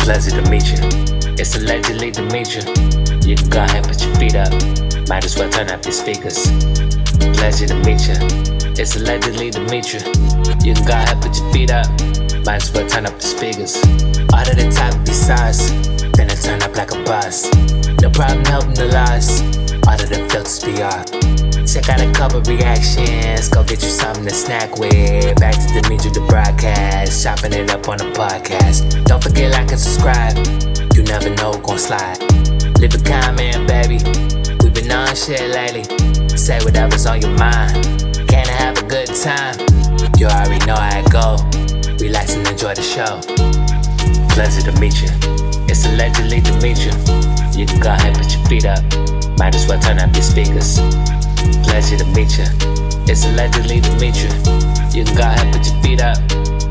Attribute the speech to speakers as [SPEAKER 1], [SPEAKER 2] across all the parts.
[SPEAKER 1] Pleasure to meet you. It's allegedly Demetria. You can go ahead and put your feet up. Might as well turn up your speakers. Pleasure to meet you. It's allegedly Demetria. You can go ahead and put your feet up. Might as well turn up the speakers. All to the top besides. Then it turn up like a bus. No problem helping the loss. All of the filters be off. Check out a couple reactions. Go get you something to snack with. Back to Demetria the broadcast. Chopping it up on the podcast. Don't forget like and subscribe. You never know who gon' slide. Leave a comment, baby. We been on shit lately. Say whatever's on your mind. Can I have a good time? You already know how it go. Relax and enjoy the show. Pleasure to meet you. It's allegedly Demetria. You can go ahead and put your feet up. Might as well turn up your speakers. Pleasure to meet you. It's allegedly Demetria. You can go ahead and put your feet up.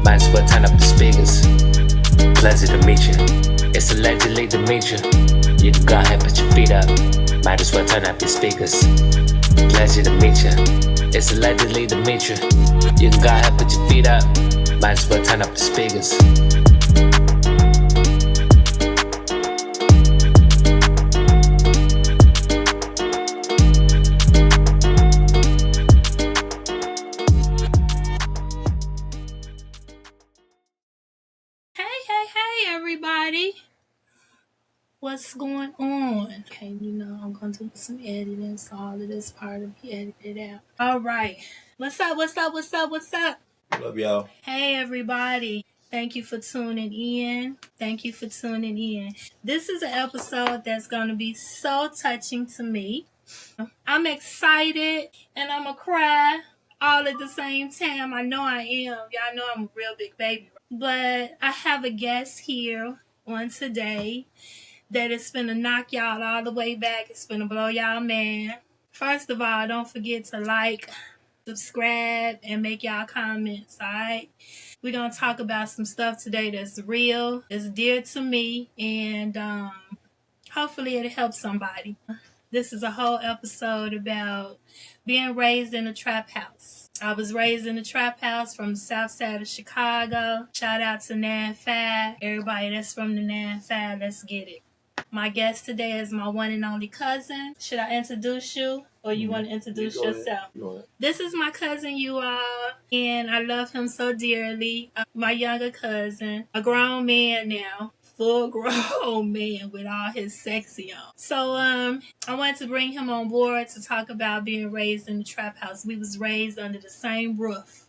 [SPEAKER 1] Might as well turn up the speakers. Pleasure to meet you. It's allegedly Demetria. You can go ahead and put your feet up. Might as well turn up your speakers. Pleasure to meet you. It's allegedly Demetria. You can go ahead and put your feet up. Might as well turn up the speakers.
[SPEAKER 2] Hey everybody, what's going on? Okay, I'm gonna do some editing, so all of this part will be edited out. All right, what's up?
[SPEAKER 3] Love y'all.
[SPEAKER 2] Hey everybody, thank you for tuning in. This is an episode that's gonna be so touching to me. I'm excited and I'm gonna cry all at the same time. I know I am. Y'all know I'm a real big baby. But I have a guest here on today that is finna knock y'all all the way back. It's finna blow y'all man. First of all, don't forget to like, subscribe, and make y'all comments, alright? We're gonna talk about some stuff today that's real, that's dear to me, and hopefully it'll help somebody. This is a whole episode about being raised in a trap house. I was raised in a trap house from the south side of Chicago. Shout out to 9-5. Everybody that's from the 9-5, let's get it. My guest today is my one and only cousin. Should I introduce you? Or you want to introduce yourself? This is my cousin, you all. And I love him so dearly. My younger cousin. A grown man now. Full grown man with all his sexy on. So I wanted to bring him on board to talk about being raised in the trap house. We was raised under the same roof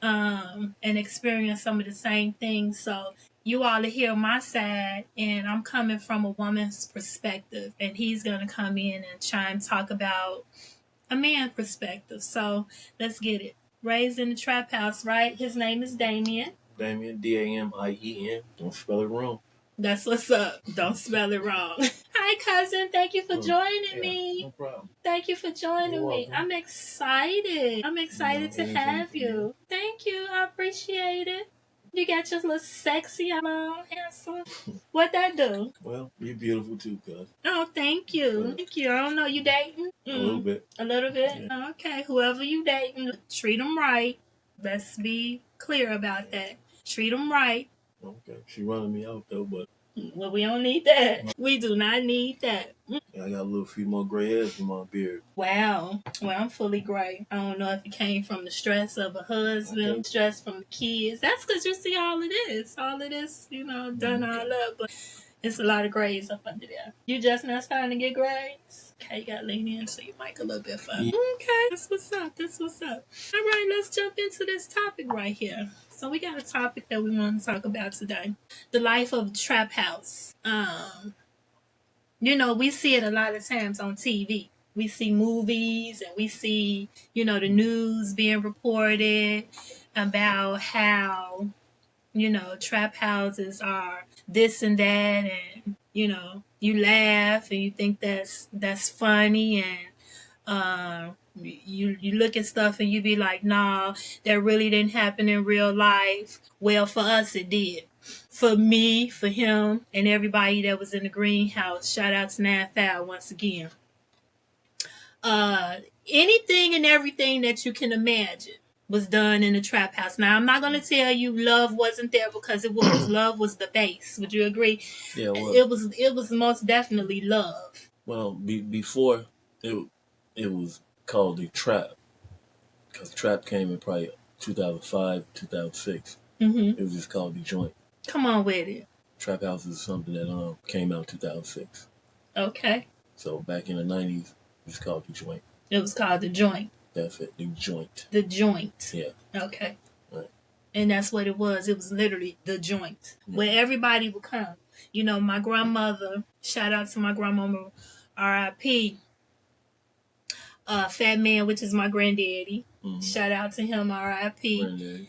[SPEAKER 2] and experienced some of the same things. So you all are hear my side, and I'm coming from a woman's perspective, and he's going to come in and try and talk about a man's perspective. So let's get it. Raised in the trap house, right? His name is Damien.
[SPEAKER 3] Damien, Damien. Don't spell it wrong.
[SPEAKER 2] That's what's up. Don't spell it wrong. Hi, cousin. Thank you for joining me.
[SPEAKER 3] No problem.
[SPEAKER 2] Thanme. I'm excited. To have you. Thank you. I appreciate it. You got your little sexy, handsome. What that do?
[SPEAKER 3] Well, you're beautiful too, cuz.
[SPEAKER 2] Oh, thank you. I don't know. You dating?
[SPEAKER 3] A little bit.
[SPEAKER 2] Yeah. Okay. Whoever you dating, treat them right. Let's be clear about that. Treat them right.
[SPEAKER 3] Okay. She running me out though, but.
[SPEAKER 2] Well, we don't need that. We do not need that.
[SPEAKER 3] I got a few more gray hairs in my beard.
[SPEAKER 2] Wow. Well, I'm fully gray. I don't know if it came from the stress of a husband, stress from the kids. That's because you see all of this. Done all up. But it's a lot of grays up under there. You just not starting to get grays? Okay, you got to lean into your mic a little bit further. Okay, that's what's up. All right, let's jump into this topic right here. So we got a topic that we want to talk about today. The life of a trap house. We see it a lot of times on TV. We see movies and we see, the news being reported about how, trap houses are this and that, and, you laugh and you think that's funny, and you look at stuff and you be like, nah, that really didn't happen in real life. Well, for us it did. For me, for him, and everybody that was in the greenhouse. Shout out to 9-5 once again. Anything and everything that you can imagine was done in the trap house. Now I'm not gonna tell you love wasn't there, because it was. Love was the base. Would you agree?
[SPEAKER 3] Yeah, well,
[SPEAKER 2] It was most definitely love.
[SPEAKER 3] well, before it, it was called the trap because trap came in probably 2005, 2006.
[SPEAKER 2] Mm-hmm.
[SPEAKER 3] It was just called the joint.
[SPEAKER 2] Come on with it.
[SPEAKER 3] Trap house is something that came out 2006.
[SPEAKER 2] Okay.
[SPEAKER 3] So back in the 90s, it was called the joint.
[SPEAKER 2] It was called the joint.
[SPEAKER 3] That's it, the joint.
[SPEAKER 2] The joint.
[SPEAKER 3] Yeah.
[SPEAKER 2] Okay.
[SPEAKER 3] Right.
[SPEAKER 2] And that's what it was. It was literally the joint,
[SPEAKER 3] Yeah.
[SPEAKER 2] where everybody would come. You know, my grandmother, shout out to my grandmama, R.I.P., Fat Man, which is my granddaddy.
[SPEAKER 3] Mm-hmm.
[SPEAKER 2] Shout out to him, R.I.P.
[SPEAKER 3] Granddaddy.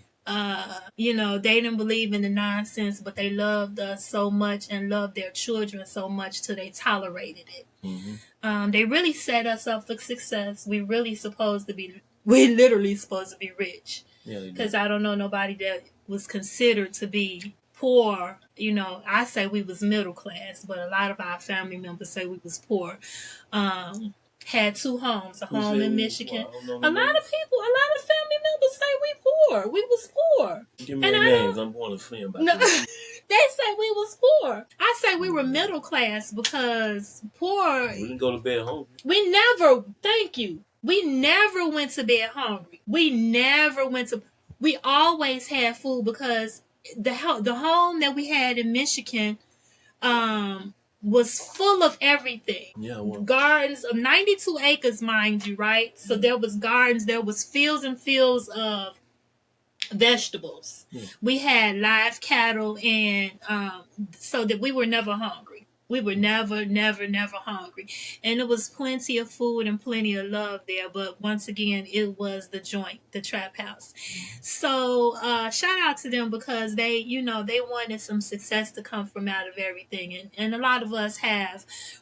[SPEAKER 2] You know, they didn't believe in the nonsense, but they loved us so much and loved their children so much till they tolerated it.
[SPEAKER 3] Mm-hmm.
[SPEAKER 2] They really set us up for success. We literally supposed to be rich.
[SPEAKER 3] Yeah,
[SPEAKER 2] Because I don't know nobody that was considered to be poor. You know, I say we was middle class, but a lot of our family members say we was poor. Had two homes, a home in Michigan.
[SPEAKER 3] Well,
[SPEAKER 2] a lot of family members say we poor. We was poor.
[SPEAKER 3] Give me their names. I'm going to see about
[SPEAKER 2] No,
[SPEAKER 3] this.
[SPEAKER 2] they say we was poor. I say we were middle class because poor.
[SPEAKER 3] We didn't go to bed hungry.
[SPEAKER 2] We never. Thank you. We never went to bed hungry. We always had food because the home that we had in Michigan was full of everything.
[SPEAKER 3] Yeah, well,
[SPEAKER 2] Gardens of 92 acres, mind you, right? So there was gardens, there was fields and fields of vegetables.
[SPEAKER 3] Yeah.
[SPEAKER 2] We had live cattle, and so that we were never hungry. We were never hungry. And it was plenty of food and plenty of love there. But once again, it was the joint, the trap house. So shout out to them because they wanted some success to come from out of everything. And a lot of us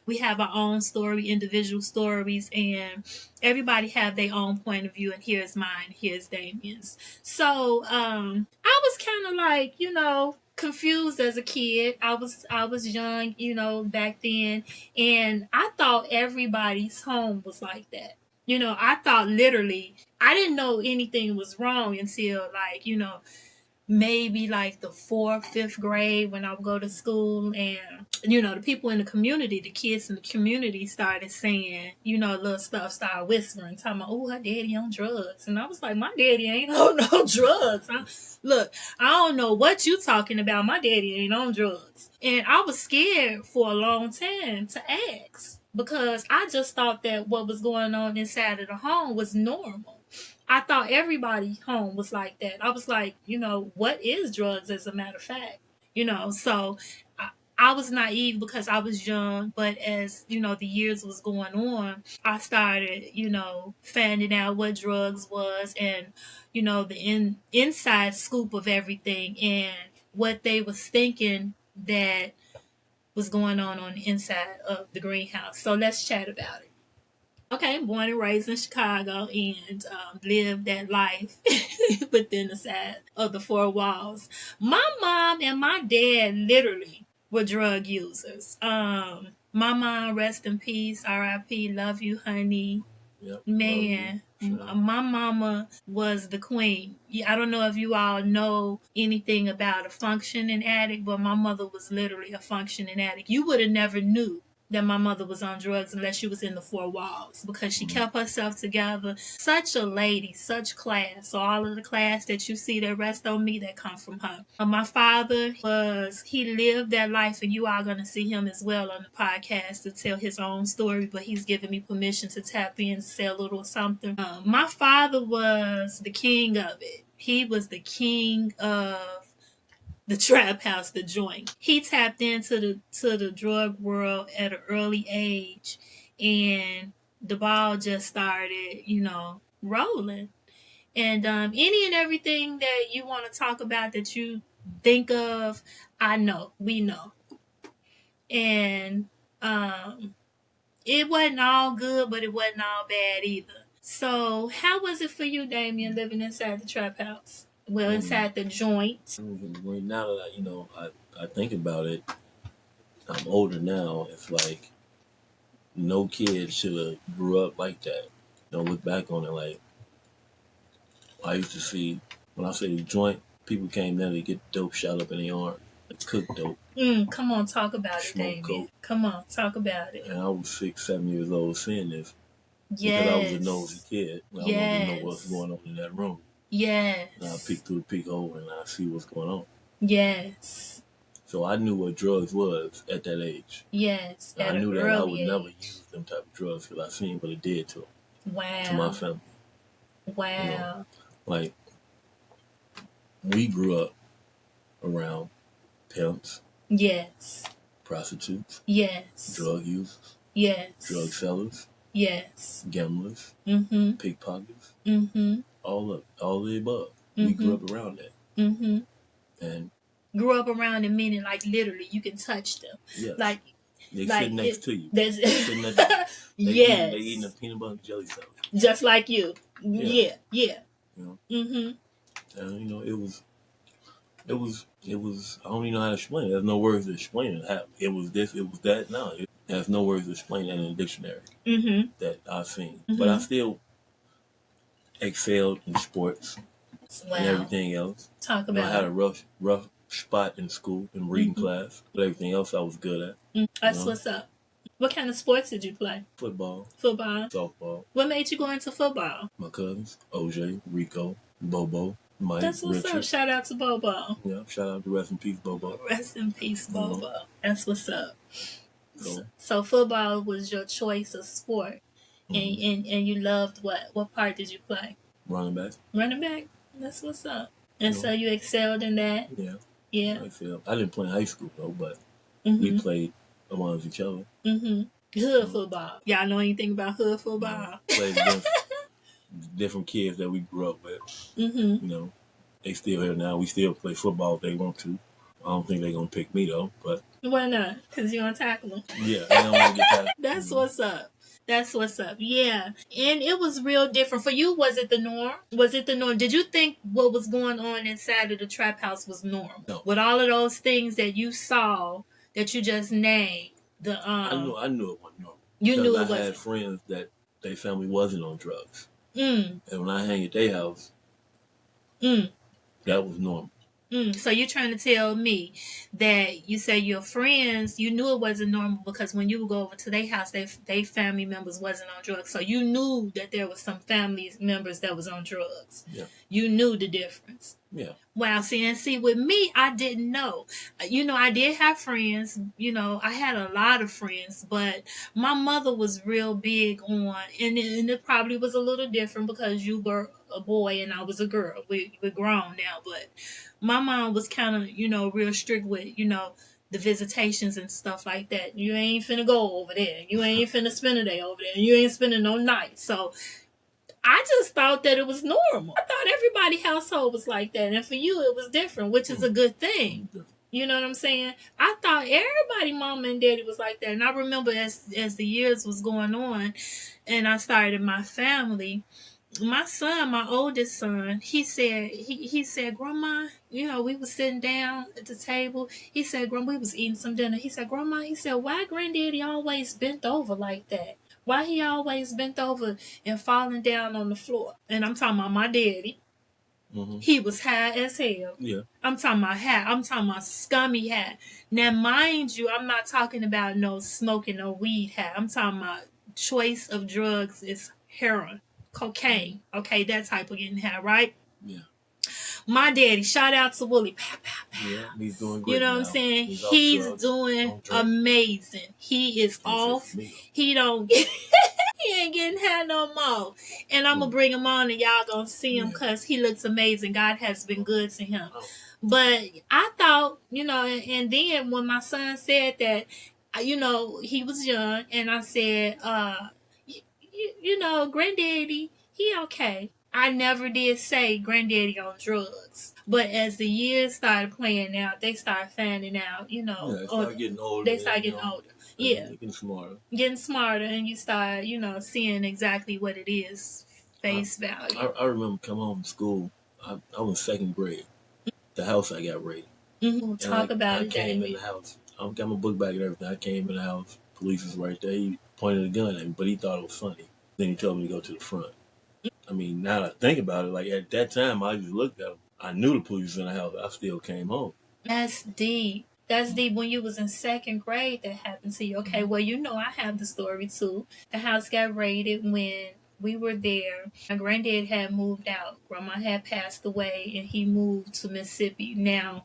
[SPEAKER 2] we have our own story, individual stories, and everybody have their own point of view. And here's mine, here's Damien's. So I was kind of like, confused as a kid. I was young, back then, and I thought everybody's home was like that. I thought literally I didn't know anything was wrong until maybe the 4th, 5th grade when I would go to school, and the people in the community, the kids in the community started saying, little stuff, started whispering, talking about, oh, her daddy on drugs. And I was like, my daddy ain't on no drugs. Look, I don't know what you talking about. My daddy ain't on drugs. And I was scared for a long time to ask because I just thought that what was going on inside of the home was normal. I thought everybody's home was like that. I was like, what is drugs as a matter of fact? So I was naive because I was young, but as, the years was going on, I started, finding out what drugs was and, the inside scoop of everything and what they was thinking that was going on the inside of the greenhouse. So let's chat about it. Okay, born and raised in Chicago and lived that life within the side of the 4 walls. My mom and my dad literally were drug users. My mom, rest in peace, R.I.P., love you, honey.
[SPEAKER 3] Yep,
[SPEAKER 2] man, my mama was the queen. I don't know if you all know anything about a functioning addict, but my mother was literally a functioning addict. You would have never knew that my mother was on drugs unless she was in the 4 walls because she kept herself together. Such a lady, such class. So all of the class that you see that rest on me, that come from her. My father he lived that life, and you are going to see him as well on the podcast to tell his own story, but he's given me permission to tap in and say a little something. My father was the king of it. He was the king of the trap house, the joint. He tapped into the drug world at an early age, and the ball just started, rolling. And any and everything that you want to talk about that you think of, we know. And it wasn't all good, but it wasn't all bad either. So how was it for you, Damien, living inside the trap house? Well, inside the joint.
[SPEAKER 3] Now that I think about it, I'm older now. It's like no kid should have grew up like that. Don't look back on it like I used to see, when I say joint, people came there to get dope shot up in their arm, like cook dope,
[SPEAKER 2] Come on, talk about it,
[SPEAKER 3] smoke
[SPEAKER 2] Damien.
[SPEAKER 3] coke.
[SPEAKER 2] Come on, talk about it.
[SPEAKER 3] And I was 6, 7 years old seeing this because I was a nosy
[SPEAKER 2] Yes.
[SPEAKER 3] kid. And I wanted to know what's
[SPEAKER 2] Yes.
[SPEAKER 3] going on in that room. And I peek
[SPEAKER 2] Yes.
[SPEAKER 3] through the peephole and I see what's going on.
[SPEAKER 2] Yes.
[SPEAKER 3] So I knew what drugs was at that age.
[SPEAKER 2] Yes.
[SPEAKER 3] And I
[SPEAKER 2] At an
[SPEAKER 3] knew that I would
[SPEAKER 2] early
[SPEAKER 3] never
[SPEAKER 2] age.
[SPEAKER 3] use them type of drugs because I seen what it did to my
[SPEAKER 2] Wow.
[SPEAKER 3] family. You know,
[SPEAKER 2] Wow.
[SPEAKER 3] like we grew up around pimps,
[SPEAKER 2] Yes.
[SPEAKER 3] prostitutes,
[SPEAKER 2] Yes.
[SPEAKER 3] drug users, drug
[SPEAKER 2] Yes.
[SPEAKER 3] sellers,
[SPEAKER 2] Yes.
[SPEAKER 3] gamblers,
[SPEAKER 2] Mm-hmm.
[SPEAKER 3] pickpockets,
[SPEAKER 2] Mm-hmm.
[SPEAKER 3] all of the above. We
[SPEAKER 2] Mm-hmm.
[SPEAKER 3] grew up around that.
[SPEAKER 2] Mm-hmm.
[SPEAKER 3] And
[SPEAKER 2] Grew up around them, meaning like literally you can touch them.
[SPEAKER 3] yes,
[SPEAKER 2] Like
[SPEAKER 3] they
[SPEAKER 2] like
[SPEAKER 3] sit next
[SPEAKER 2] it
[SPEAKER 3] to you.
[SPEAKER 2] there's
[SPEAKER 3] They sitting at the, they eating a
[SPEAKER 2] yes.
[SPEAKER 3] peanut butter and jelly sandwich.
[SPEAKER 2] Just like you.
[SPEAKER 3] Yeah,
[SPEAKER 2] Yeah. Yeah.
[SPEAKER 3] you know,
[SPEAKER 2] Mm-hmm.
[SPEAKER 3] and you know it was. I don't even know how to explain it. There's no words to explain it. It was this, it was that. No, there's no words to explain that in a dictionary
[SPEAKER 2] Mm-hmm.
[SPEAKER 3] that I've seen. But I
[SPEAKER 2] Mm-hmm.
[SPEAKER 3] still excelled in sports and
[SPEAKER 2] Wow.
[SPEAKER 3] everything else.
[SPEAKER 2] Talk
[SPEAKER 3] You know, I
[SPEAKER 2] about
[SPEAKER 3] had
[SPEAKER 2] it.
[SPEAKER 3] a rough spot in school in reading
[SPEAKER 2] Mm-hmm.
[SPEAKER 3] class, but everything else I was good at. You
[SPEAKER 2] That's
[SPEAKER 3] know,
[SPEAKER 2] what's up. What kind of sports did you play?
[SPEAKER 3] football,
[SPEAKER 2] Football.
[SPEAKER 3] softball.
[SPEAKER 2] What made you go into football?
[SPEAKER 3] My cousins, OJ, Rico, Bobo, Mike,
[SPEAKER 2] That's what's up.
[SPEAKER 3] Richard.
[SPEAKER 2] Shout out to Bobo.
[SPEAKER 3] Yeah, shout out to rest in peace, Bobo.
[SPEAKER 2] Rest in peace,
[SPEAKER 3] You know,
[SPEAKER 2] Bobo. That's what's up. So,
[SPEAKER 3] so
[SPEAKER 2] so football was your choice of sport, and,
[SPEAKER 3] mhm.
[SPEAKER 2] and you loved what? What part did you play?
[SPEAKER 3] Running back.
[SPEAKER 2] Running back. That's what's up.
[SPEAKER 3] You
[SPEAKER 2] And so
[SPEAKER 3] know,
[SPEAKER 2] you excelled in that.
[SPEAKER 3] yeah.
[SPEAKER 2] Yeah.
[SPEAKER 3] I didn't play in high school though, but we
[SPEAKER 2] Mhm.
[SPEAKER 3] played amongst each other.
[SPEAKER 2] Mhm.
[SPEAKER 3] You
[SPEAKER 2] Hood
[SPEAKER 3] know,
[SPEAKER 2] football. Y'all know anything about hood
[SPEAKER 3] you know,
[SPEAKER 2] football?
[SPEAKER 3] played against different kids that we grew up with.
[SPEAKER 2] Mhm.
[SPEAKER 3] You know, they still here now. We still play football if they want to. I don't think they're gonna pick me though, but
[SPEAKER 2] Why not? Cause you want to tackle them.
[SPEAKER 3] yeah, they don't want to get past.
[SPEAKER 2] That's what's up. That's what's up. Yeah. And it was real different. For you, was it the norm? Was it the norm? Did you think what was going on inside of the trap house was normal?
[SPEAKER 3] No,
[SPEAKER 2] With all of those things that you saw that you just named, the
[SPEAKER 3] I knew it wasn't normal
[SPEAKER 2] you
[SPEAKER 3] because
[SPEAKER 2] knew
[SPEAKER 3] I
[SPEAKER 2] it
[SPEAKER 3] had
[SPEAKER 2] wasn't.
[SPEAKER 3] friends that their family wasn't on drugs,
[SPEAKER 2] Mm,
[SPEAKER 3] and when I hang at their house,
[SPEAKER 2] mm.
[SPEAKER 3] that was normal.
[SPEAKER 2] So you're trying to tell me that you say your friends, you knew it wasn't normal because when you would go over to their house, they family members wasn't on drugs. So you knew that there was some family members that was on drugs.
[SPEAKER 3] Yeah,
[SPEAKER 2] You knew the difference.
[SPEAKER 3] yeah,
[SPEAKER 2] Wow, see, with me, I didn't know. I did have friends. I had a lot of friends, but my mother was real big on, and it probably was a little different because you were a boy and I was a girl. We're grown now, but my mom was kind of, real strict with, the visitations and stuff like that. You ain't finna go over there. You ain't finna spend a day over there. You ain't spending no night. So I just thought that it was normal. I thought everybody household was like that, and for you it was different, which is a good thing. You know what I'm saying? I thought everybody, mama and daddy, was like that, and I remember as the years was going on, and I started my family. My son, my oldest son, he said, Grandma, we was sitting down at the table. He said, Grandma, we was eating some dinner. He said, Grandma, he said, why granddaddy always bent over like that? Why he always bent over and falling down on the floor? And I'm talking about my daddy.
[SPEAKER 3] mm-hmm.
[SPEAKER 2] He was high as hell.
[SPEAKER 3] Yeah.
[SPEAKER 2] I'm talking about high. I'm talking about scummy high. Now, mind you, I'm not talking about no smoking no weed high. I'm talking about choice of drugs is heroin, cocaine. Okay, that type of getting high, right?
[SPEAKER 3] Yeah.
[SPEAKER 2] My daddy, shout out to Willie.
[SPEAKER 3] Yeah, he's doing
[SPEAKER 2] You
[SPEAKER 3] great
[SPEAKER 2] know
[SPEAKER 3] now.
[SPEAKER 2] what I'm saying?
[SPEAKER 3] He's off
[SPEAKER 2] He's
[SPEAKER 3] drugs,
[SPEAKER 2] doing
[SPEAKER 3] on drink.
[SPEAKER 2] amazing. He is
[SPEAKER 3] Can't say
[SPEAKER 2] off.
[SPEAKER 3] for me
[SPEAKER 2] He don't he ain't getting high no more. And I'm gonna bring him on and y'all gonna see him because he looks amazing. God has been good to him. But I thought, and then when my son said that, he was young, and I said, granddaddy, he okay. I never did say granddaddy on drugs. But as the years started playing out, they started finding out,
[SPEAKER 3] Yeah, they start getting older.
[SPEAKER 2] They start getting older. Yeah.
[SPEAKER 3] Getting smarter.
[SPEAKER 2] Getting smarter, and you start, seeing exactly what it is, face value.
[SPEAKER 3] I remember coming home from school. I was second grade. The house I got raided.
[SPEAKER 2] Talk about
[SPEAKER 3] I
[SPEAKER 2] it,
[SPEAKER 3] came
[SPEAKER 2] David.
[SPEAKER 3] in the house. I got my book bag and everything. I came in the house. Police was right there. He pointed a gun at me, but he thought it was funny. Then he told me to go to the front. I mean, now that I think about it, like at that time, I just looked at them. I knew the police was in the house. I still came home.
[SPEAKER 2] That's deep. That's deep. When you was in second grade, that happened to you. Okay, well, you know, I have the story too. The house got raided when we were there. My granddad had moved out. Grandma had passed away, and he moved to Mississippi. Now,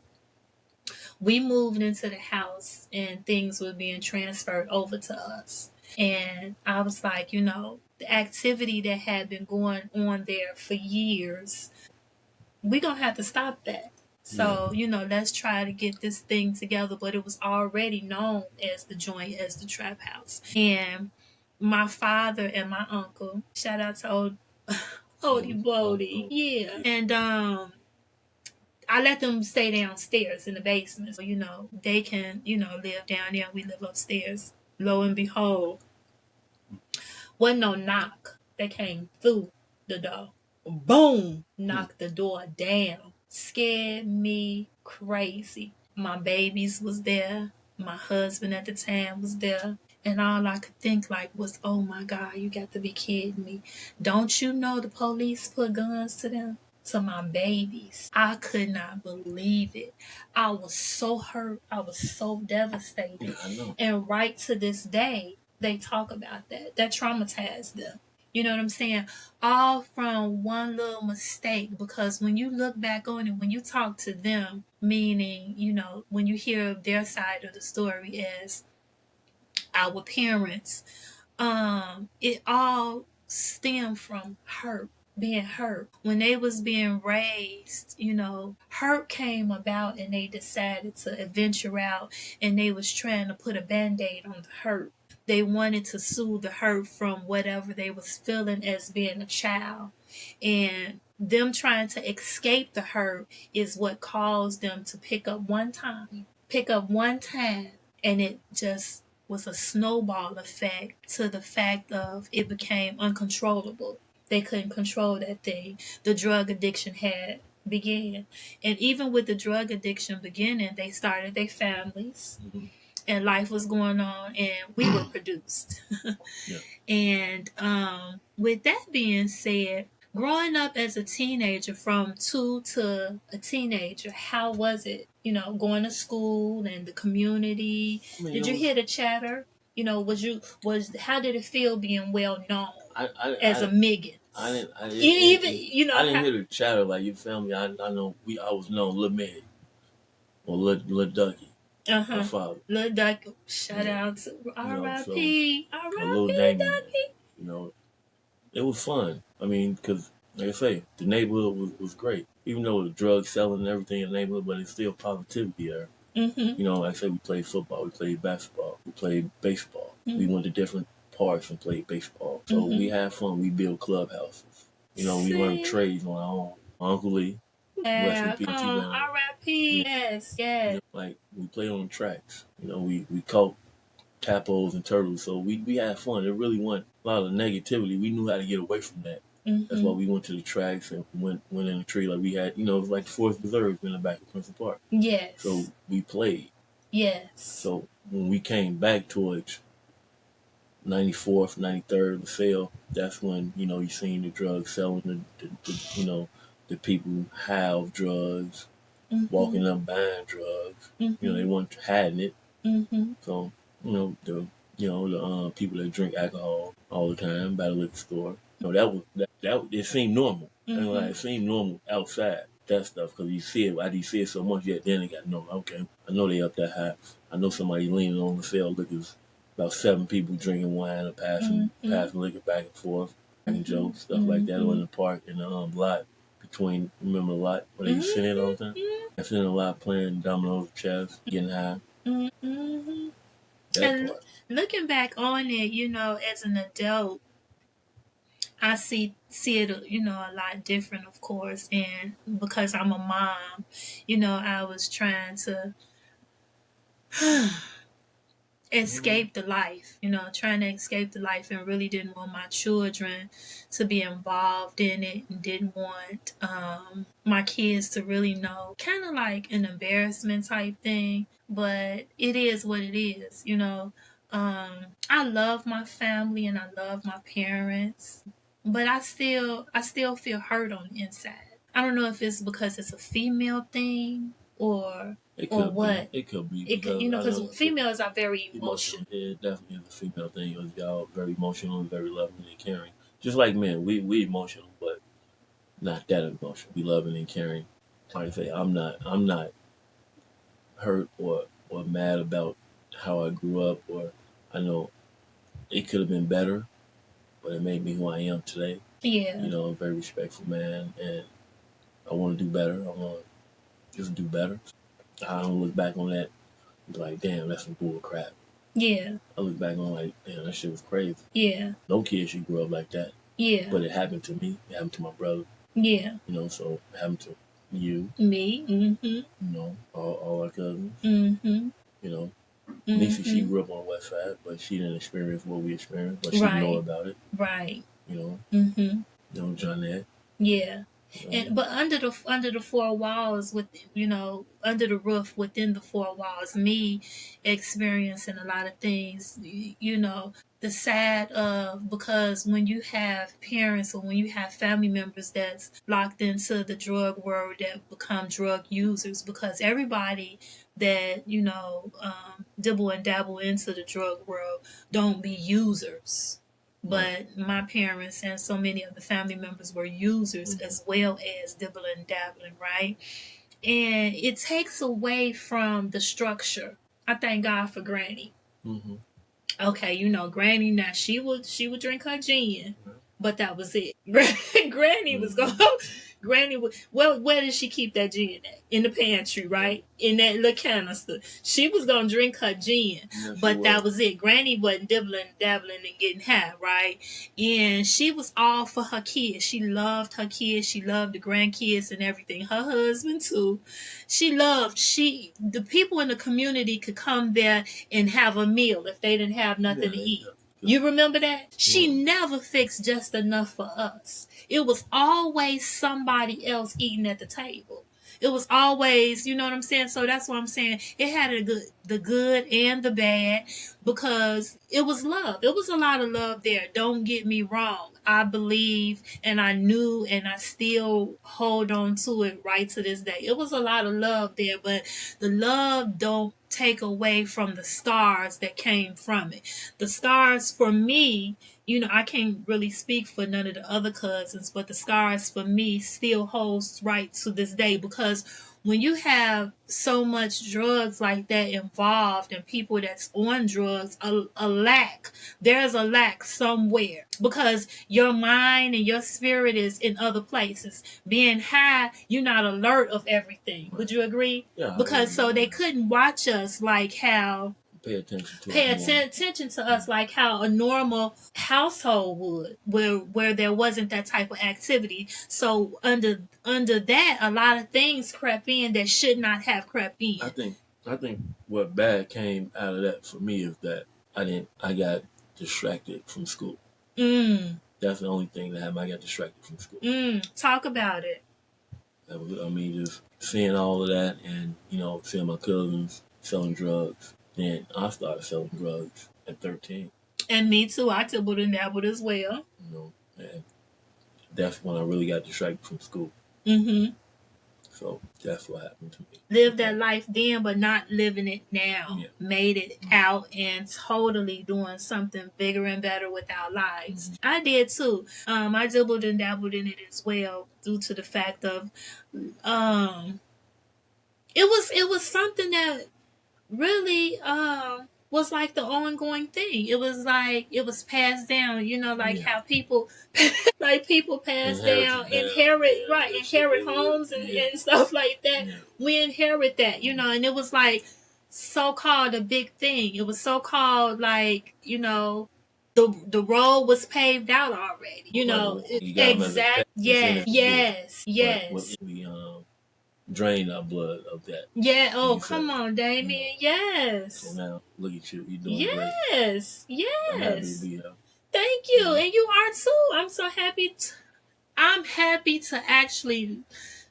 [SPEAKER 2] we moved into the house, and things were being transferred over to us. And I was like, you know, the activity that had been going on there for years, we gonna have to stop that. So, you know, let's try to get this thing together. But it was already known as the joint, as the trap house. And my father and my uncle, shout out to old Odie Bodie. Yeah. And I let them stay downstairs in the basement. So, you know, they can, you know, live down there. We live upstairs. Lo and behold, wasn't no knock. They came through the door. Boom! Knocked the door down. Scared me crazy. My babies was there. My husband at the time was there. And all I could think like was, oh my God, you got to be kidding me. Don't you know the police put guns to them? To my babies. I could not believe it. I was so hurt. I was so devastated.
[SPEAKER 3] I know.
[SPEAKER 2] And right to this day, they talk about that. That traumatized them. You know what I'm saying? All from one little mistake. Because when you look back on it, when you talk to them, meaning, you know, when you hear their side of the story as our parents, it all stemmed from hurt, being hurt. When they was being raised, you know, hurt came about and they decided to venture out and they was trying to put a band-aid on the hurt. They wanted to soothe the hurt from whatever they was feeling as being a child. And them trying to escape the hurt is what caused them to pick up one time, and it just was a snowball effect to the fact of it became uncontrollable. They couldn't control that thing. The drug addiction had began. And even with the drug addiction beginning, they started their families.
[SPEAKER 3] Mm-hmm.
[SPEAKER 2] And life was going on, and we were produced.
[SPEAKER 3] Yeah.
[SPEAKER 2] And with that being said, growing up as a teenager, from 2 to a teenager, how was it? You know, going to school and the community.
[SPEAKER 3] I mean,
[SPEAKER 2] Did you hear the chatter? You know, how did it feel being well known as a Miggins?
[SPEAKER 3] I didn't.
[SPEAKER 2] Even you know,
[SPEAKER 3] I didn't hear the chatter like you feel me. I know I was known Lil Meg or Lil Ducky. My father.
[SPEAKER 2] Lil Ducky. Shout out to R.I.P.
[SPEAKER 3] Lil
[SPEAKER 2] R.I.P.
[SPEAKER 3] Damien.
[SPEAKER 2] Ducky.
[SPEAKER 3] You know, it was fun. I mean, because like I say, the neighborhood was great. Even though the drugs selling and everything in the neighborhood, but it's still positivity there.
[SPEAKER 2] Mm-hmm.
[SPEAKER 3] You know, like I said, we played football, we played basketball, we played baseball.
[SPEAKER 2] Mm-hmm.
[SPEAKER 3] We went to different parks and played baseball. So we had fun. We built clubhouses. You know, we learned trades on our own. My Uncle Lee, rest in peace,
[SPEAKER 2] R.I.P. Yes, yes.
[SPEAKER 3] You know, like we played on the tracks. You know, we caught tadpoles and turtles. So we had fun. It really wasn't a lot of negativity. We knew how to get away from that. That's why we went to the tracks and went in the tree. Like we had, you know, it was like the Forest Preserve in the back of Princeton Park.
[SPEAKER 2] Yes.
[SPEAKER 3] So we played.
[SPEAKER 2] Yes.
[SPEAKER 3] So when we came back towards 94th, 93rd, the sale, that's when, you know, you seen the drugs selling, the you know, the people have drugs, walking up buying drugs. You know, they weren't hiding it. So, you know, the people that drink alcohol all the time by the liquor store. You know, that it seemed normal. And like it seemed normal outside that stuff because you see it. Why do you see it so much? Yet then it got normal. Okay, I know they up that high. I know somebody leaning on the sale liquors. About 7 people drinking wine or passing liquor back and forth, and jokes, stuff like that, or in the park in the lot between. Remember the lot where they used to sit in all the time? I sit in a lot playing dominoes, chess, getting high.
[SPEAKER 2] And part. Looking back on it, you know, as an adult, I see it, you know, a lot different, of course. And because I'm a mom, you know, I was trying to escape the life, you know, trying to escape the life, and really didn't want my children to be involved in it, and didn't want my kids to really know, kind of like an embarrassment type thing. But it is what it is, you know. I love my family and I love my parents, but I still feel hurt on the inside. I don't know if it's because it's a female thing or
[SPEAKER 3] It
[SPEAKER 2] or
[SPEAKER 3] could be.
[SPEAKER 2] what.
[SPEAKER 3] It could be
[SPEAKER 2] It could,
[SPEAKER 3] because I
[SPEAKER 2] because
[SPEAKER 3] know
[SPEAKER 2] females are very
[SPEAKER 3] emotional.
[SPEAKER 2] emotional.
[SPEAKER 3] It definitely is a female thing. Because y'all very emotional and very loving and caring. Just like men, we emotional, but not that emotional. We loving and caring. Like I say, I'm not hurt or mad about how I grew up, or I know it could have been better, but it made me who I am today.
[SPEAKER 2] Yeah,
[SPEAKER 3] You know, a very respectful man, and I want to do better. I want to just do better. I don't look back on that and be like, damn, that's some bull crap.
[SPEAKER 2] yeah,
[SPEAKER 3] I look back on like, damn, that shit was crazy.
[SPEAKER 2] yeah,
[SPEAKER 3] No kid should grow up like that.
[SPEAKER 2] yeah,
[SPEAKER 3] But it happened to me. It happened to my brother.
[SPEAKER 2] yeah.
[SPEAKER 3] You know, so it happened to you.
[SPEAKER 2] Me. Mm-hmm.
[SPEAKER 3] You know, all our cousins.
[SPEAKER 2] Mm-hmm.
[SPEAKER 3] You know, Nisi, she
[SPEAKER 2] Mm-hmm.
[SPEAKER 3] grew up on the West Side, but she didn't experience what we experienced, but she know
[SPEAKER 2] Right.
[SPEAKER 3] about it.
[SPEAKER 2] Right.
[SPEAKER 3] You know,
[SPEAKER 2] Mm-hmm.
[SPEAKER 3] Johnette.
[SPEAKER 2] Yeah.
[SPEAKER 3] You know,
[SPEAKER 2] And but under the four walls, with under the roof within the four walls, me experiencing a lot of things, the sad of, because when you have parents or when you have family members that's locked into the drug world that become drug users, because everybody that dibble and dabble into the drug world don't be users,
[SPEAKER 3] right.
[SPEAKER 2] but my parents and so many of the family members were users
[SPEAKER 3] Mm-hmm.
[SPEAKER 2] as well as dibbling and dabbling, right? And it takes away from the structure. I thank God for Granny.
[SPEAKER 3] Mm-hmm.
[SPEAKER 2] Okay, Granny, now she would drink her gin,
[SPEAKER 3] Right.
[SPEAKER 2] but that was it. Granny was going.
[SPEAKER 3] Mm-hmm.
[SPEAKER 2] Granny would. Well, where did she keep that gin at? In the pantry,
[SPEAKER 3] Yep.
[SPEAKER 2] right? In that little canister. She was gonna drink her gin,
[SPEAKER 3] Yeah, she
[SPEAKER 2] but that
[SPEAKER 3] was.
[SPEAKER 2] was it. Granny wasn't dibbling, dabbling, and getting high, right? And she was all for her kids. She loved her kids. She loved the grandkids and everything. Her husband too. The people in the community could come there and have a meal if they didn't have nothing to eat. You remember that? She never fixed just enough for us. It was always somebody else eating at the table. It was always, you know what I'm saying? So that's what I'm saying. It had the good and the bad, because it was love. It was a lot of love there. Don't get me wrong. I believe and I knew and I still hold on to it right to this day. It was a lot of love there, but the love don't take away from the scars that came from it. The scars for me, I can't really speak for none of the other cousins, but the scars for me still holds right to this day, because when you have so much drugs like that involved and people that's on drugs, there's a lack somewhere, because your mind and your spirit is in other places. Being high, you're not alert of everything. Would you agree?
[SPEAKER 3] Yeah.
[SPEAKER 2] Because so they couldn't watch us like how
[SPEAKER 3] pay
[SPEAKER 2] attention to us like how a normal household would, where there wasn't that type of activity. So under that, a lot of things crept in that should not have crept in.
[SPEAKER 3] I think what bad came out of that for me is that I got distracted from school. That's the only thing that happened. I got distracted from school.
[SPEAKER 2] Talk about it.
[SPEAKER 3] That was, just seeing all of that, and seeing my cousins selling drugs. Then I started selling drugs at 13.
[SPEAKER 2] And me too. I dabbled and dabbled as well.
[SPEAKER 3] And that's when I really got distracted from school. So that's what happened to me.
[SPEAKER 2] Lived that life then, but not living it now.
[SPEAKER 3] Yeah.
[SPEAKER 2] Made it out and totally doing something bigger and better with our lives. I did too. I dabbled and dabbled in it as well, due to the fact of, it was something that really was like the ongoing thing. It was like it was passed down, how people people pass down, inherit homes and stuff like that. We inherit that, and it was like so called a big thing. It was so called like, the road was paved out already. Exactly. Yes.
[SPEAKER 3] We drain our blood of that.
[SPEAKER 2] Yeah. Oh, come on, Damien. Yes.
[SPEAKER 3] So now look at you. You're doing great.
[SPEAKER 2] Yes.
[SPEAKER 3] I'm happy to be here.
[SPEAKER 2] Thank you, and you are too. I'm so happy. I'm happy to actually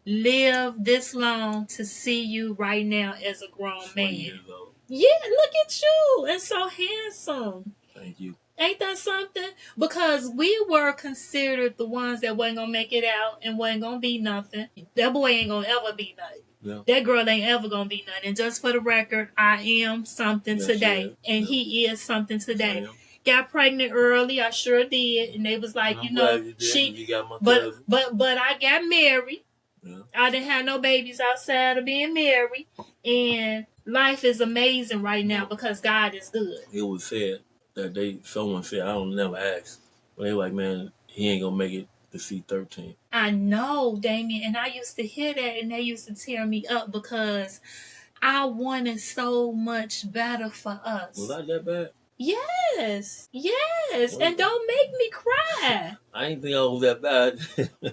[SPEAKER 2] live this long to see you right now as a grown man.
[SPEAKER 3] 20 years old.
[SPEAKER 2] Yeah, look at you, and so handsome.
[SPEAKER 3] Thank you.
[SPEAKER 2] Ain't that something? Because we were considered the ones that wasn't gonna make it out and wasn't gonna be nothing. That boy ain't gonna ever be nothing. Yeah. That girl ain't ever gonna be nothing. And just for the record, I am something today, and he is something today. Got pregnant early, I sure did, and they was like, you know, she. But I got married. Yeah. I didn't have no babies outside of being married, and life is amazing right now because God is good. It was said that someone said, I don't never ask, but they like, man, he ain't gonna make it to C13. I know, Damien, and I used to hear that, and they used to tear me up because I wanted so much better for us. Was I that bad? Yes, and don't make me cry. I didn't think I was that bad.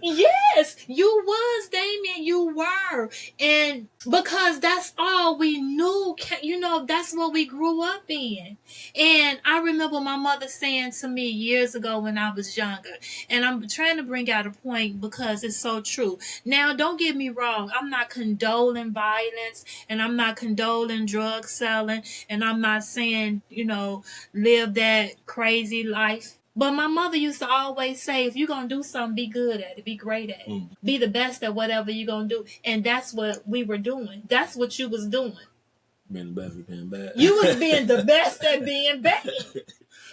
[SPEAKER 2] Yes, you was, Damien. You were, and because that's all we knew. You know, that's what we grew up in. And I remember my mother saying to me years ago when I was younger, and I'm trying to bring out a point because it's so true. Now, don't get me wrong. I'm not condoning violence, and I'm not condoning drug selling, and I'm not saying, you know, live that crazy life. But my mother used to always say, if you're going to do something, be good at it, be great at it, be the best at whatever you're going to do. And that's what we were doing. That's what you was doing. Being the best at being bad. You was being the best at being bad.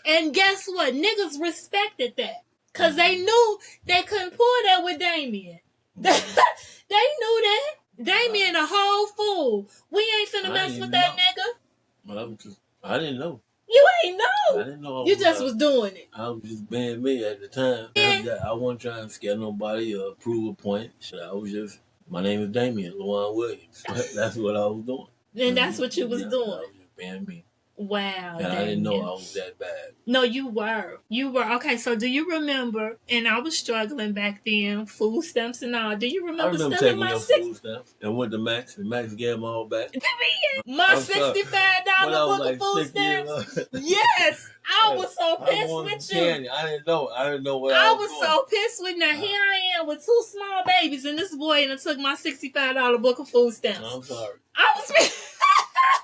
[SPEAKER 2] And guess what? Niggas respected that. Because they knew they couldn't pull that with Damien. They knew that. Damien a whole fool. We ain't finna mess with that nigga. I didn't know. You ain't know. I didn't know. You just was doing it. I was just being me at the time. Yeah. I wasn't trying to scare nobody or prove a point. I was just, my name is Damien Luan Williams. That's what I was doing. And that's what you was doing. I was just being me. Wow. And I didn't know I was that bad. No, you were. You were. Okay, so do you remember, and I was struggling back then, food stamps and all. Do you remember stealing my food stamps? And went to Max, and Max gave them all back. My $65 book of food stamps. Yes. I was so pissed with you. Candy. I didn't know. I didn't know what I was doing. So pissed with now. Here I am with two small babies, and this boy and took my $65 book of food stamps. I'm sorry. I was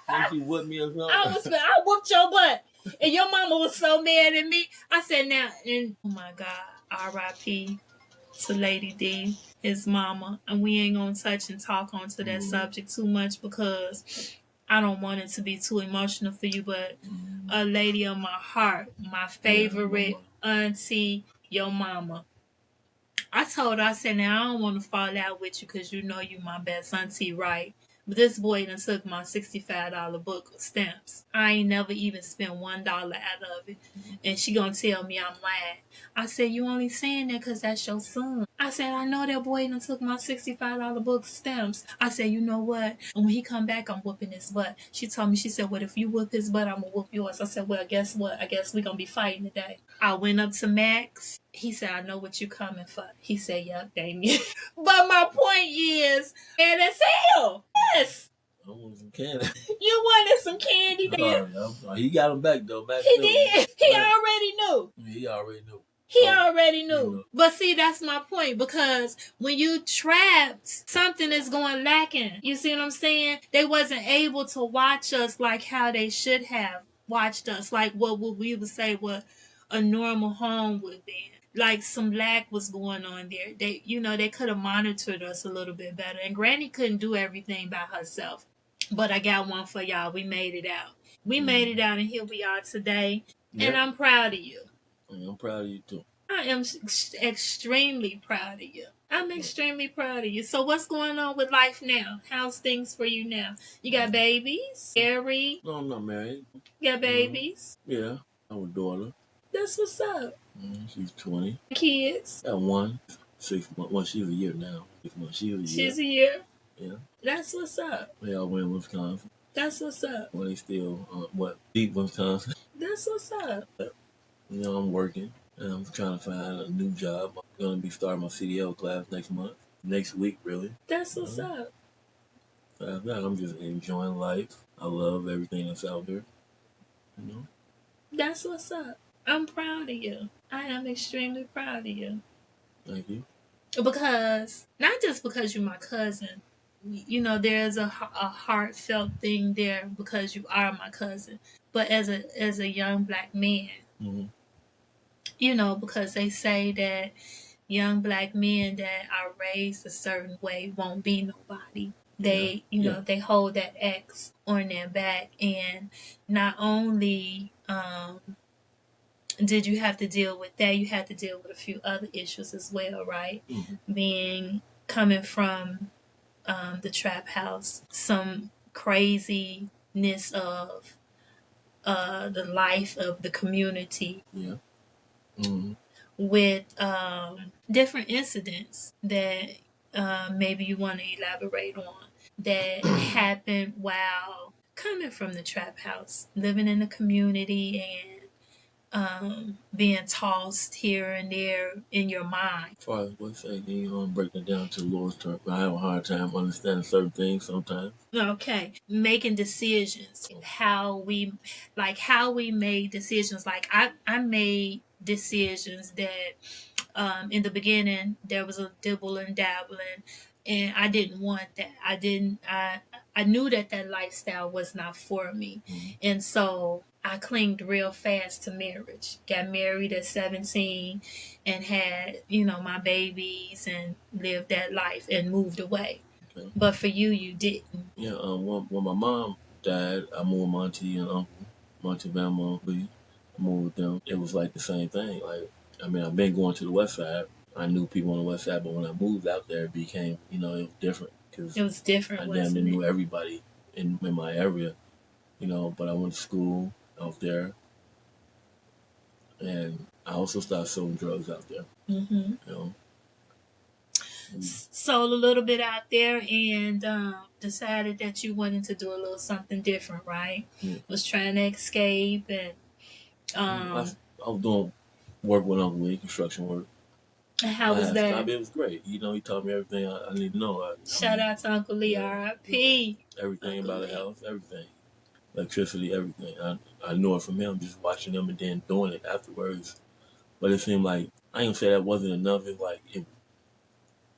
[SPEAKER 2] think you whooped me or something? I whooped your butt. And your mama was so mad at me. I said, now, and oh my God, R.I.P. to Lady D, his mama. And we ain't going to touch and talk onto that subject too much because I don't want it to be too emotional for you. But a lady of my heart, my favorite auntie, your mama. I told her, I said, now, I don't want to fall out with you because you know you my best auntie, right? But this boy done took my $65 book of stamps. I ain't never even spent $1 out of it. And she gonna tell me I'm lying. I said, you only saying that because that's your son. I said, I know that boy done took my $65 book of stamps. I said, you know what? And when he come back, I'm whooping his butt. She told me, she said, well, if you whoop his butt, I'm gonna whoop yours. I said, well, guess what? I guess we gonna be fighting today. I went up to Max. He said, I know what you coming for. He said, yep, Damien. But my point is, and it's hell. Yes. I wanted some candy. You wanted some candy, then? He got them back, though. Max he did. He already knew. He already knew. He already knew. But see, that's my point. Because when you trapped, something is going lacking. You see what I'm saying? They wasn't able to watch us like how they should have watched us. Like what we would say what a normal home would be. Like some lack was going on there. They could have monitored us a little bit better. And Granny couldn't do everything by herself. But I got one for y'all. We made it out. We made it out, and here we are today. Yep. And I'm proud of you. I'm proud of you too. I am extremely proud of you. I'm extremely proud of you. So what's going on with life now? How's things for you now? You got babies? Married? No, I'm not married. You got babies? Yeah. I have a daughter. That's what's up. She's 20. Kids? Got one. 6 months. Well, she's a year now. 6 months. She's a year? Yeah. That's what's up. They all went in Wisconsin. That's what's up. Well, they still, deep Wisconsin. That's what's up. I'm working. And I'm trying to find a new job. I'm going to be starting my CDL class next month. Next week, really. That's what's up. I'm just enjoying life. I love everything that's out there. That's what's up. I'm proud of you. I am extremely proud of you. Thank you. Because, not just because you're my cousin. There's a heartfelt thing there because you are my cousin. But as a young black man,
[SPEAKER 3] Mm-hmm.
[SPEAKER 2] Because they say that young black men that are raised a certain way won't be nobody.
[SPEAKER 3] Yeah.
[SPEAKER 2] They hold that X on their back, and not only did you have to deal with that, you had to deal with a few other issues as well, right?
[SPEAKER 3] Mm-hmm.
[SPEAKER 2] Being coming from the trap house, some craziness of the life of the community
[SPEAKER 3] Yeah. Mm-hmm.
[SPEAKER 2] with different incidents that maybe you want to elaborate on that happened while coming from the trap house, living in the community, and being tossed here and there in your mind.
[SPEAKER 3] As far as what say, you know, I'm breaking it down to Lord's term. I have a hard time understanding certain things sometimes.
[SPEAKER 2] Okay, making decisions, how we made decisions. Like I made decisions that in the beginning there was a dibble and dabbling, and I didn't want that. I knew that lifestyle was not for me,
[SPEAKER 3] Mm-hmm.
[SPEAKER 2] and so I clinged real fast to marriage. Got married at 17 and had my babies and lived that life and moved away.
[SPEAKER 3] Okay.
[SPEAKER 2] But for you, you didn't.
[SPEAKER 3] Yeah. When my mom died, I moved with my auntie and uncle, my auntie, grandma, Lee. I moved with them. It was like the same thing. Like, I mean, I've been going to the west side. I knew people on the west side, but when I moved out there, it became, you know, it was different because
[SPEAKER 2] It was
[SPEAKER 3] I
[SPEAKER 2] different,
[SPEAKER 3] damn near
[SPEAKER 2] wasn't it?
[SPEAKER 3] knew everybody in my area, you know. But I went to school out there, and I also started selling drugs out there,
[SPEAKER 2] Mm-hmm.
[SPEAKER 3] you know.
[SPEAKER 2] Sold a little bit out there and decided that you wanted to do a little something different, right?
[SPEAKER 3] Yeah.
[SPEAKER 2] Was trying to escape and
[SPEAKER 3] I, I was doing work with Uncle Lee, construction work.
[SPEAKER 2] how
[SPEAKER 3] I
[SPEAKER 2] was
[SPEAKER 3] had
[SPEAKER 2] that?
[SPEAKER 3] stopped. It was great. You know, he taught me everything I need to know. I
[SPEAKER 2] Shout
[SPEAKER 3] mean,
[SPEAKER 2] out to Uncle Lee,
[SPEAKER 3] yeah, you know,
[SPEAKER 2] R.I.P.
[SPEAKER 3] everything
[SPEAKER 2] Uncle
[SPEAKER 3] about the
[SPEAKER 2] Lee.
[SPEAKER 3] house, everything, electricity, everything. I knew it from him, just watching them and then doing it afterwards. But it seemed like I ain't gonna say that wasn't enough. It's like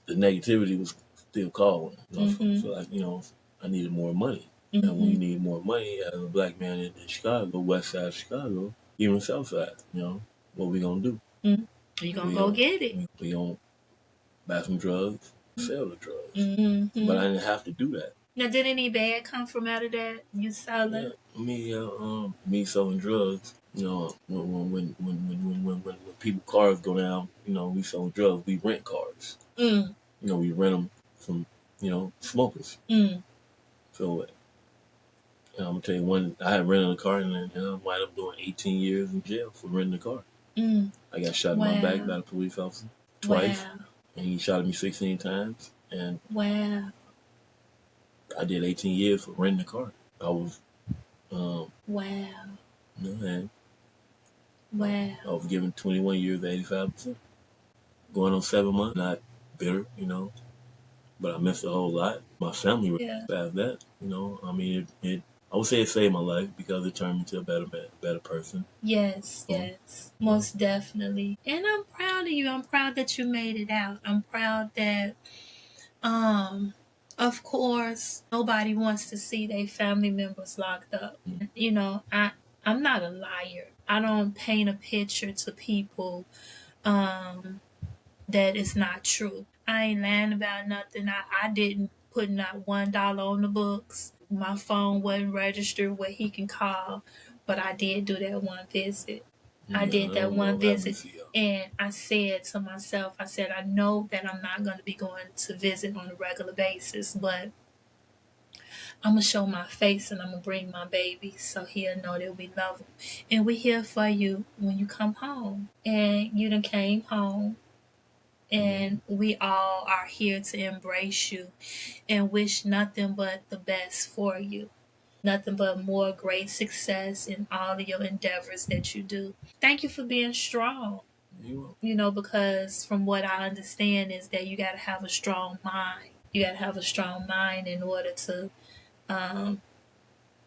[SPEAKER 3] the negativity was still calling. You know, I
[SPEAKER 2] Mm-hmm.
[SPEAKER 3] feel like I needed more money. And when
[SPEAKER 2] Mm-hmm.
[SPEAKER 3] you need more money as a black man in Chicago, west side of Chicago, even south side, what we gonna do?
[SPEAKER 2] Mm-hmm. You gonna
[SPEAKER 3] We
[SPEAKER 2] go
[SPEAKER 3] gonna
[SPEAKER 2] get it?
[SPEAKER 3] we gonna buy some drugs, sell the drugs. But
[SPEAKER 2] Mm-hmm.
[SPEAKER 3] I didn't have to do that.
[SPEAKER 2] Now, did any bad come from out of that? You
[SPEAKER 3] Yeah,
[SPEAKER 2] selling?
[SPEAKER 3] me selling drugs. When people cars go down, we selling drugs. We rent cars.
[SPEAKER 2] Mm.
[SPEAKER 3] We rent them from smokers.
[SPEAKER 2] Mm.
[SPEAKER 3] So I'm gonna tell you one. I had rented a car and then I wound up doing 18 years in jail for renting a car.
[SPEAKER 2] Mm.
[SPEAKER 3] I got shot in my back
[SPEAKER 2] Wow.
[SPEAKER 3] by a police officer twice,
[SPEAKER 2] Wow.
[SPEAKER 3] and he shot at me 16 times, and
[SPEAKER 2] Wow.
[SPEAKER 3] I did 18 years for renting a car. I was,
[SPEAKER 2] Wow.
[SPEAKER 3] and
[SPEAKER 2] Wow.
[SPEAKER 3] I was given 21 years, 85%. Going on 7 months, not bitter, but I missed a whole lot. My family
[SPEAKER 2] Yeah.
[SPEAKER 3] past that, I mean, I would say it saved my life because it turned me to a better person.
[SPEAKER 2] Yes,
[SPEAKER 3] Um,
[SPEAKER 2] yes, most definitely. And I'm proud of you. I'm proud that you made it out. I'm proud that, of course, nobody wants to see their family members locked up. I'm not a liar. I don't paint a picture to people um, that is not true. I ain't lying about nothing. I didn't put not $1 on the books. My phone wasn't registered where he can call, but I did do that one visit. I
[SPEAKER 3] yeah,
[SPEAKER 2] did
[SPEAKER 3] I
[SPEAKER 2] that
[SPEAKER 3] don't know
[SPEAKER 2] one
[SPEAKER 3] if that
[SPEAKER 2] visit,
[SPEAKER 3] makes you.
[SPEAKER 2] and I said to myself, I said, I know that I'm not going to be going to visit on a regular basis, but I'm going to show my face and I'm going to bring my baby so he'll know that we love him. And we're here for you when you come home. And you done came home, and we all are here to embrace you and wish nothing but the best for you. Nothing but more great success in all of your endeavors that you do. Thank you for being strong.
[SPEAKER 3] You
[SPEAKER 2] Because from what I understand is that you got to have a strong mind. You got to have a strong mind in order to um,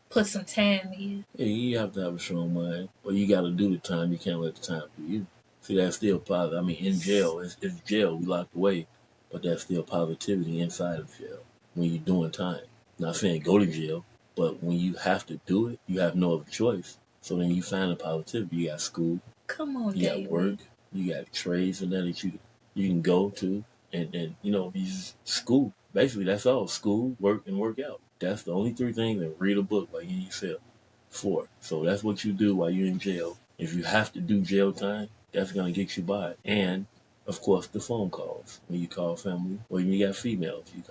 [SPEAKER 2] put some time in.
[SPEAKER 3] Yeah, you have to have a strong mind, but you got to do the time. You can't let the time do you. See, that's still positive. I mean, in jail, it's jail. We locked away, but that's still positivity inside of jail when you're doing time. Not saying go to jail, but when you have to do it, you have no other choice. So then you find the positivity. You got school,
[SPEAKER 2] Come on,
[SPEAKER 3] you got
[SPEAKER 2] David.
[SPEAKER 3] work, you got trades and that you can go to, and you know these school. Basically, that's all: school, work, and work out. That's the only three things. And read a book while you in your cell. Four. So that's what you do while you're in jail. If you have to do jail time, that's gonna get you by. And of course, the phone calls when you call family, or when you got females, you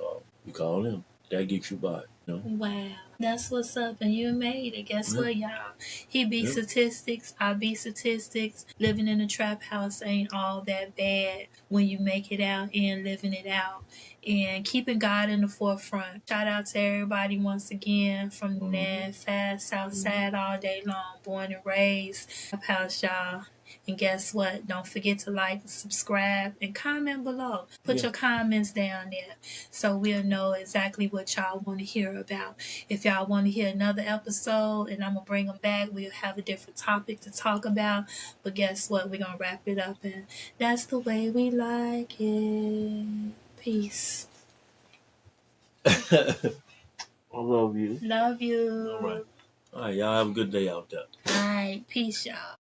[SPEAKER 3] call them. That gets you by. You know.
[SPEAKER 2] Wow, that's what's up, and you made it. Guess
[SPEAKER 3] Yeah.
[SPEAKER 2] what, y'all? He beat
[SPEAKER 3] Yeah.
[SPEAKER 2] statistics, I beat statistics. Living in a trap house ain't all that bad when you make it out and living it out. And keeping God in the forefront. Shout out to everybody once again from the Nan Fast South Side all day long, born and raised. Trap house, y'all. And guess what? Don't forget to like, subscribe, and comment below. Put
[SPEAKER 3] Yeah.
[SPEAKER 2] your comments down there so we'll know exactly what y'all want to hear about. If y'all want to hear another episode and I'm going to bring them back, we'll have a different topic to talk about. But guess what? We're going to wrap it up, and that's the way we like it. Peace.
[SPEAKER 3] I love you.
[SPEAKER 2] Love you.
[SPEAKER 3] All right. All right, y'all have a good day out there.
[SPEAKER 2] All right. Peace, y'all.